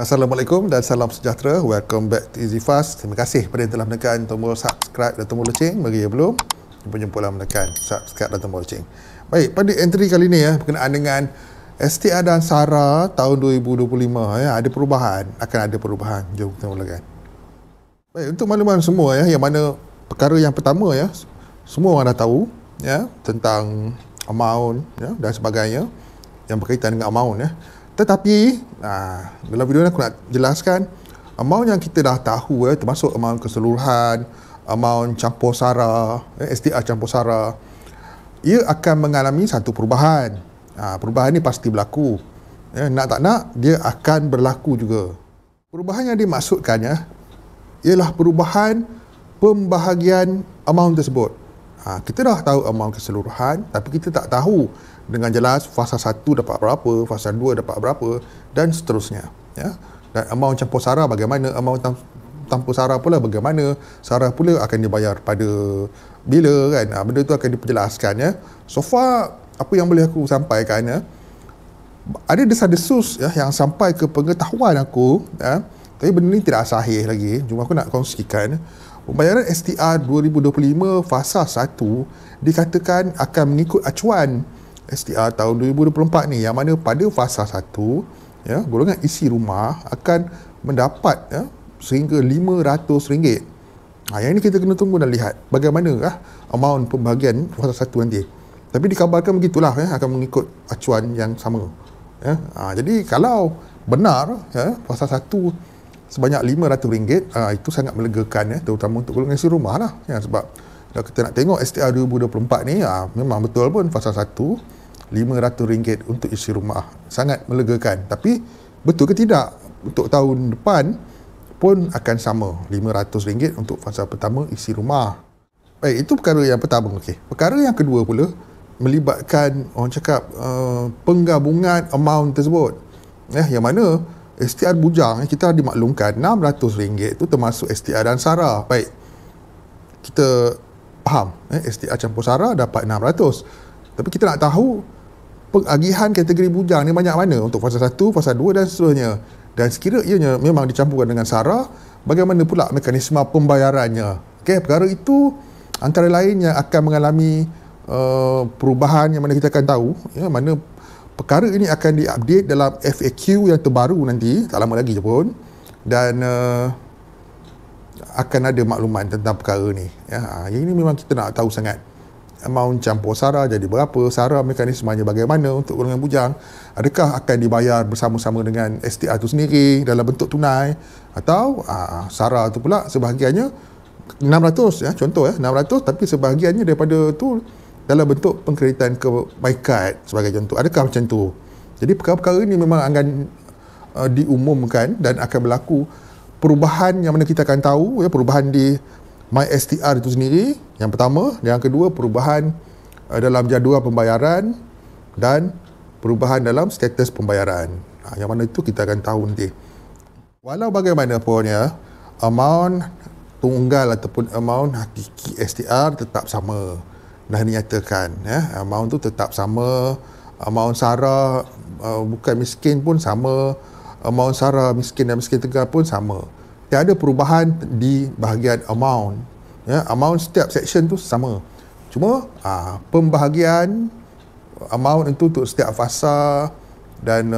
Assalamualaikum dan salam sejahtera. Welcome back to EasyFast. Terima kasih kepada yang telah menekan tombol subscribe dan tombol loceng. Bagi yang belum, jumpa-jumpalah menekan subscribe dan tombol loceng. Baik, pada entry kali ini berkenaan dengan STR dan SARA tahun 2025 ada perubahan, akan ada perubahan. Jom kita mulakan. Baik, untuk makluman semua yang mana perkara yang pertama semua orang dah tahu tentang amount dan sebagainya yang berkaitan dengan amount Tetapi dalam video ni aku nak jelaskan amount yang kita dah tahu termasuk amount keseluruhan, amount campur SARA, STR campur SARA, ia akan mengalami satu perubahan. Perubahan ni pasti berlaku. Nak tak nak dia akan berlaku juga. Perubahan yang dimaksudkan ialah perubahan pembahagian amount tersebut. Kita dah tahu amount keseluruhan, tapi kita tak tahu dengan jelas fasa 1 dapat berapa, fasa 2 dapat berapa dan seterusnya. Dan amount campur SARA bagaimana, amount tanpa SARA pula bagaimana, SARA pula akan dibayar pada bila kan. Benda tu akan diperjelaskan So far apa yang boleh aku sampaikan ada desas-desus yang sampai ke pengetahuan aku tapi benda ni tidak sahih lagi. Cuma aku nak kongsikan pembayaran STR 2025 fasa 1 dikatakan akan mengikut acuan STR tahun 2024 ni, yang mana pada fasa 1 golongan isi rumah akan mendapat sehingga RM500. Yang ini kita kena tunggu dan lihat bagaimana amount pembahagian fasa 1 nanti. Tapi dikabarkan begitulah akan mengikut acuan yang sama. Jadi kalau benar fasa 1 sebanyak RM500, itu sangat melegakan terutama untuk golongan isi rumah lah sebab kalau kita nak tengok STR 2024 ni memang betul pun fasa 1 RM500 untuk isi rumah, sangat melegakan. Tapi betul ke tidak untuk tahun depan pun akan sama, RM500 untuk fasa pertama isi rumah. Baik, itu perkara yang pertama. Perkara yang kedua pula melibatkan orang cakap penggabungan amount tersebut, yang mana STR bujang kita dimaklumkan RM600 itu termasuk STR dan SARA. Baik, kita faham STR campur SARA dapat RM600, tapi kita nak tahu pengagihan kategori bujang ni banyak mana untuk fasa 1, fasa 2 dan seterusnya. Dan sekira ianya memang dicampurkan dengan SARA, bagaimana pula mekanisme pembayarannya. Perkara itu antara lain yang akan mengalami perubahan yang mana kita akan tahu mana perkara ini akan diupdate dalam FAQ yang terbaru nanti, tak lama lagi je pun, dan akan ada makluman tentang perkara ni. Yang ini memang kita nak tahu sangat. Amount campur SARA jadi berapa, SARA mekanismenya bagaimana untuk golongan bujang, adakah akan dibayar bersama-sama dengan STR itu sendiri dalam bentuk tunai, atau SARA itu pula sebahagiannya RM600 contoh RM600, tapi sebahagiannya daripada tu dalam bentuk pengkreditan ke MyCard sebagai contoh. Adakah macam tu? Jadi perkara-perkara ini memang akan diumumkan dan akan berlaku perubahan yang mana kita akan tahu perubahan di MySTR itu sendiri, yang pertama. Yang kedua, perubahan dalam jadual pembayaran dan perubahan dalam status pembayaran. Yang mana itu kita akan tahu nanti. Walau bagaimanapun amount tunggal ataupun amount hakiki STR tetap sama. Dah dinyatakan amount tu tetap sama. Amount SARA bukan miskin pun sama. Amount SARA miskin dan miskin tengah pun sama. Tiada perubahan di bahagian amount. Amount setiap section tu sama. Cuma pembahagian amount itu untuk setiap fasa dan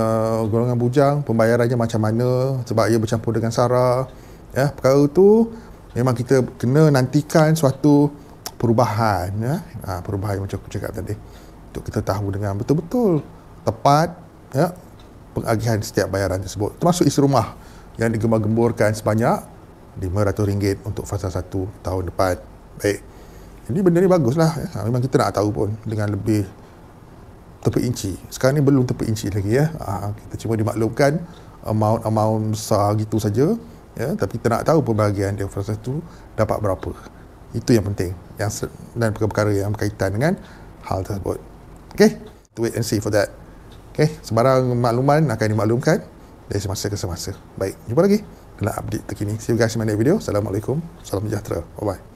golongan bujang pembayarannya macam mana sebab ia bercampur dengan SARA. Perkara itu memang kita kena nantikan suatu perubahan. Perubahan macam aku cakap tadi, untuk kita tahu dengan betul-betul tepat pengagihan setiap bayaran tersebut, termasuk isi rumah yang digembar-gemburkan sebanyak RM500 untuk fasa 1 tahun depan. Baik, ini benda ni baguslah. Memang kita nak tahu pun dengan lebih terperinci. Sekarang ni belum terperinci lagi kita cuma dimaklumkan amount besar gitu saja tapi kita nak tahu pembahagian dia fasa 1 dapat berapa. Itu yang penting, dan perkara-perkara yang berkaitan dengan hal tersebut. To wait and see for that. Sebarang makluman akan dimaklumkan dari semasa ke semasa. Baik, jumpa lagi dalam update terkini. See you guys in my next video. Assalamualaikum, salam sejahtera, bye bye.